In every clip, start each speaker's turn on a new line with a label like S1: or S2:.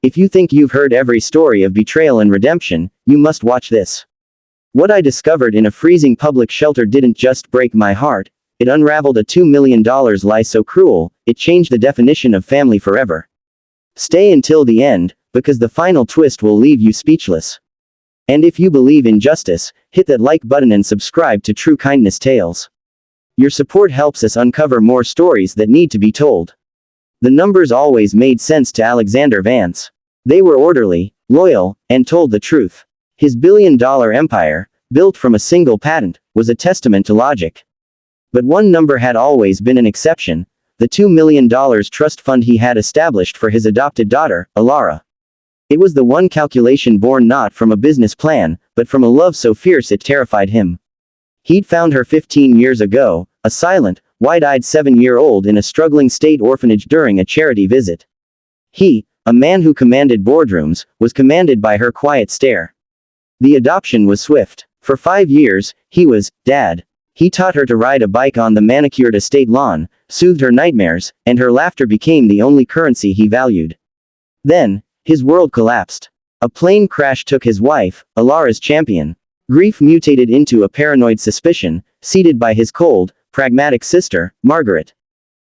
S1: If you think you've heard every story of betrayal and redemption, you must watch this. What I discovered in a freezing public shelter didn't just break my heart, it unraveled a $2 million lie so cruel, it changed the definition of family forever. Stay until the end, because the final twist will leave you speechless. And if you believe in justice, hit that like button and subscribe to True Kindness Tales. Your support helps us uncover more stories that need to be told. The numbers always made sense to Alexander Vance. They were orderly, loyal, and told the truth. His billion-dollar empire, built from a single patent, was a testament to logic. But one number had always been an exception: the $2 million trust fund he had established for his adopted daughter, Alara. It was the one calculation born not from a business plan, but from a love so fierce it terrified him. He'd found her 15 years ago, a silent, wide-eyed 7-year-old in a struggling state orphanage during a charity visit. He, a man who commanded boardrooms, was commanded by her quiet stare. The adoption was swift. For 5 years, he was Dad. He taught her to ride a bike on the manicured estate lawn, soothed her nightmares, and her laughter became the only currency he valued. Then, his world collapsed. A plane crash took his wife, Alara's champion. Grief mutated into a paranoid suspicion, seated by his cold, pragmatic sister, Margaret.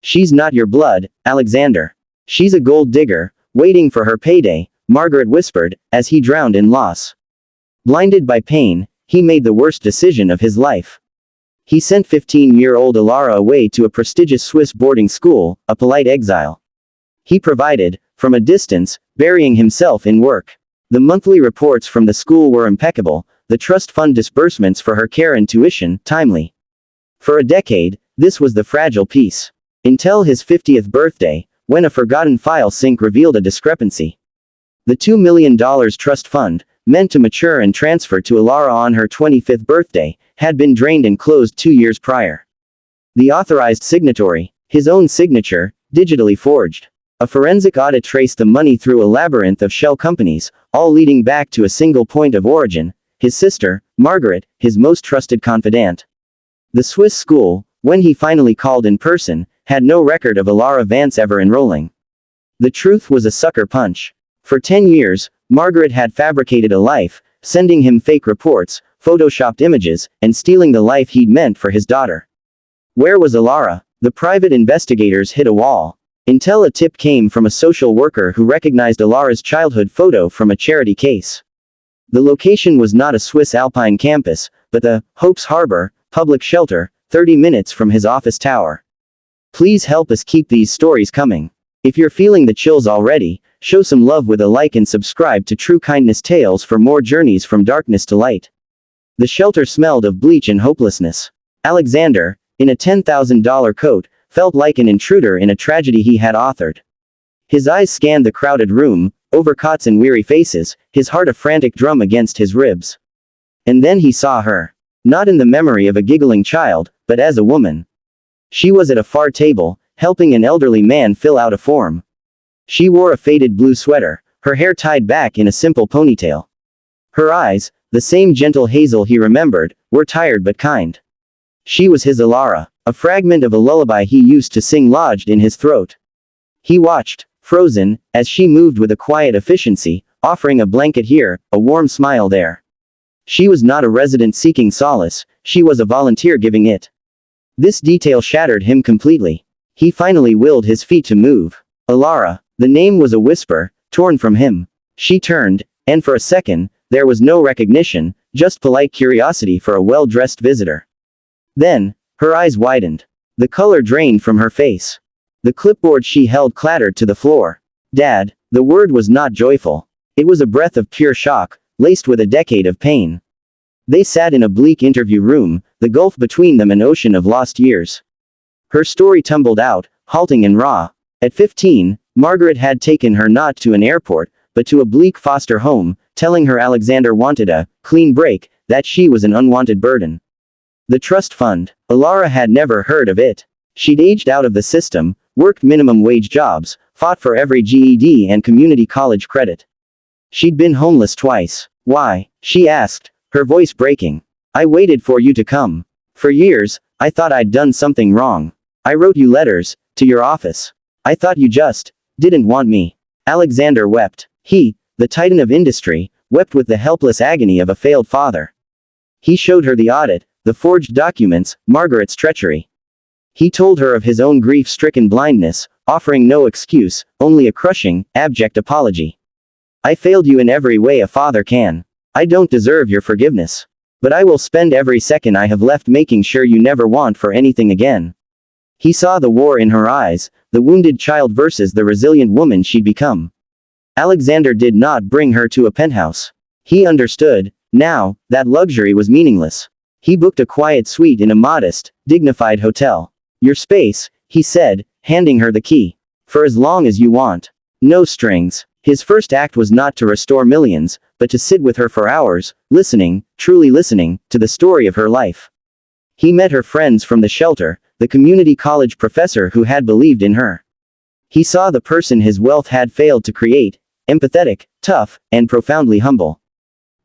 S1: She's not your blood, Alexander. She's a gold digger, waiting for her payday, Margaret whispered, as he drowned in loss. Blinded by pain, he made the worst decision of his life. He sent 15-year-old Alara away to a prestigious Swiss boarding school, a polite exile. He provided, from a distance, burying himself in work. The monthly reports from the school were impeccable, the trust fund disbursements for her care and tuition, timely. For a decade, this was the fragile piece. Until his 50th birthday, when a forgotten file sync revealed a discrepancy. The $2 million trust fund, meant to mature and transfer to Alara on her 25th birthday, had been drained and closed 2 years prior. The authorized signatory, his own signature, digitally forged. A forensic audit traced the money through a labyrinth of shell companies, all leading back to a single point of origin: his sister, Margaret, his most trusted confidant. The Swiss school, when he finally called in person, had no record of Alara Vance ever enrolling. The truth was a sucker punch. For 10 years, Margaret had fabricated a life, sending him fake reports, photoshopped images, and stealing the life he'd meant for his daughter. Where was Alara? The private investigators hit a wall. Until a tip came from a social worker who recognized Alara's childhood photo from a charity case. The location was not a Swiss Alpine campus, but the Hope's Harbor public shelter, 30 minutes from his office tower. Please help us keep these stories coming. If you're feeling the chills already, show some love with a like and subscribe to True Kindness Tales for more journeys from darkness to light. The shelter smelled of bleach and hopelessness. Alexander, in a $10,000 coat, felt like an intruder in a tragedy he had authored. His eyes scanned the crowded room, over cots and weary faces, his heart a frantic drum against his ribs. And then he saw her. Not in the memory of a giggling child, but as a woman. She was at a far table, helping an elderly man fill out a form. She wore a faded blue sweater, her hair tied back in a simple ponytail. Her eyes, the same gentle hazel he remembered, were tired but kind. She was his Alara, a fragment of a lullaby he used to sing lodged in his throat. He watched, frozen, as she moved with a quiet efficiency, offering a blanket here, a warm smile there. She was not a resident seeking solace, she was a volunteer giving it. This detail shattered him completely. He finally willed his feet to move. Alara, the name was a whisper, torn from him. She turned, and for a second, there was no recognition, just polite curiosity for a well-dressed visitor. Then, her eyes widened. The color drained from her face. The clipboard she held clattered to the floor. Dad, the word was not joyful. It was a breath of pure shock, laced with a decade of pain. They sat in a bleak interview room, the gulf between them an ocean of lost years. Her story tumbled out, halting and raw. At 15, Margaret had taken her not to an airport, but to a bleak foster home, telling her Alexander wanted a clean break, that she was an unwanted burden. The trust fund. Alara had never heard of it. She'd aged out of the system, worked minimum wage jobs, fought for every GED and community college credit. She'd been homeless twice. Why? She asked, her voice breaking. I waited for you to come. For years, I thought I'd done something wrong. I wrote you letters, to your office. I thought you just didn't want me. Alexander wept. He, the titan of industry, wept with the helpless agony of a failed father. He showed her the audit, the forged documents, Margaret's treachery. He told her of his own grief-stricken blindness, offering no excuse, only a crushing, abject apology. I failed you in every way a father can. I don't deserve your forgiveness. But I will spend every second I have left making sure you never want for anything again. He saw the war in her eyes, the wounded child versus the resilient woman she'd become. Alexander did not bring her to a penthouse. He understood, now, that luxury was meaningless. He booked a quiet suite in a modest, dignified hotel. Your space, he said, handing her the key. For as long as you want. No strings. His first act was not to restore millions, but to sit with her for hours, listening, truly listening, to the story of her life. He met her friends from the shelter, the community college professor who had believed in her. He saw the person his wealth had failed to create, empathetic, tough, and profoundly humble.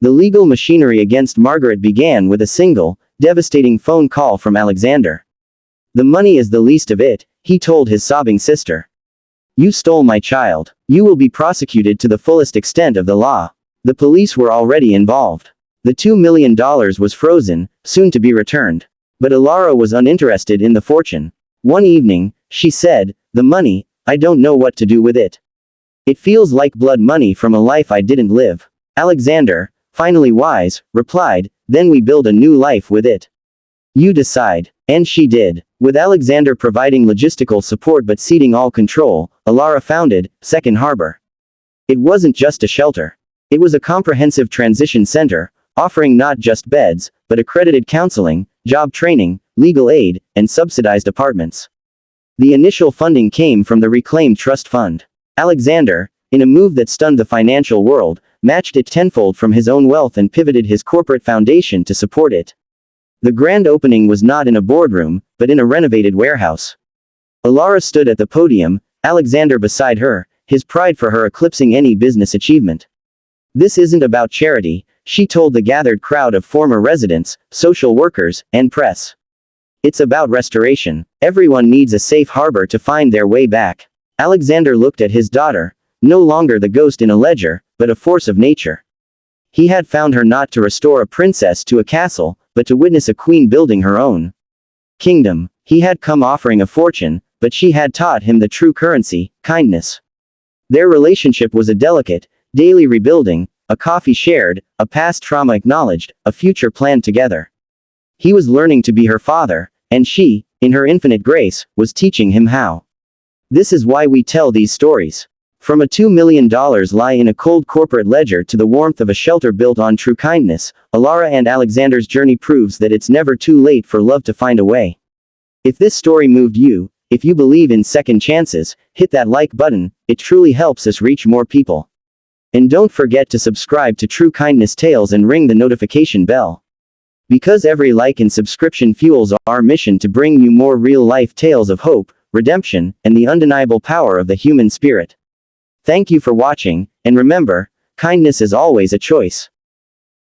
S1: The legal machinery against Margaret began with a single, devastating phone call from Alexander. The money is the least of it, he told his sobbing sister. You stole my child. You will be prosecuted to the fullest extent of the law. The police were already involved. The $2 million was frozen, soon to be returned. But Alara was uninterested in the fortune. One evening, she said, the money, I don't know what to do with it. It feels like blood money from a life I didn't live. Alexander, finally wise, replied, then we build a new life with it. You decide. And she did. With Alexander providing logistical support but ceding all control, Alara founded Second Harbor. It wasn't just a shelter. It was a comprehensive transition center, offering not just beds, but accredited counseling, job training, legal aid, and subsidized apartments. The initial funding came from the Reclaimed Trust Fund. Alexander, in a move that stunned the financial world, matched it tenfold from his own wealth and pivoted his corporate foundation to support it. The grand opening was not in a boardroom, but in a renovated warehouse. Alara stood at the podium, Alexander beside her, his pride for her eclipsing any business achievement. This isn't about charity, she told the gathered crowd of former residents, social workers, and press. It's about restoration. Everyone needs a safe harbor to find their way back. Alexander looked at his daughter, no longer the ghost in a ledger, but a force of nature. He had found her not to restore a princess to a castle, but to witness a queen building her own kingdom. He had come offering a fortune, but she had taught him the true currency, kindness. Their relationship was a delicate, daily rebuilding, a coffee shared, a past trauma acknowledged, a future planned together. He was learning to be her father, and she, in her infinite grace, was teaching him how. This is why we tell these stories. From a $2 million lie in a cold corporate ledger to the warmth of a shelter built on true kindness, Alara and Alexander's journey proves that it's never too late for love to find a way. If this story moved you, if you believe in second chances, hit that like button, it truly helps us reach more people. And don't forget to subscribe to True Kindness Tales and ring the notification bell. Because every like and subscription fuels our mission to bring you more real-life tales of hope, redemption, and the undeniable power of the human spirit. Thank you for watching, and remember, kindness is always a choice.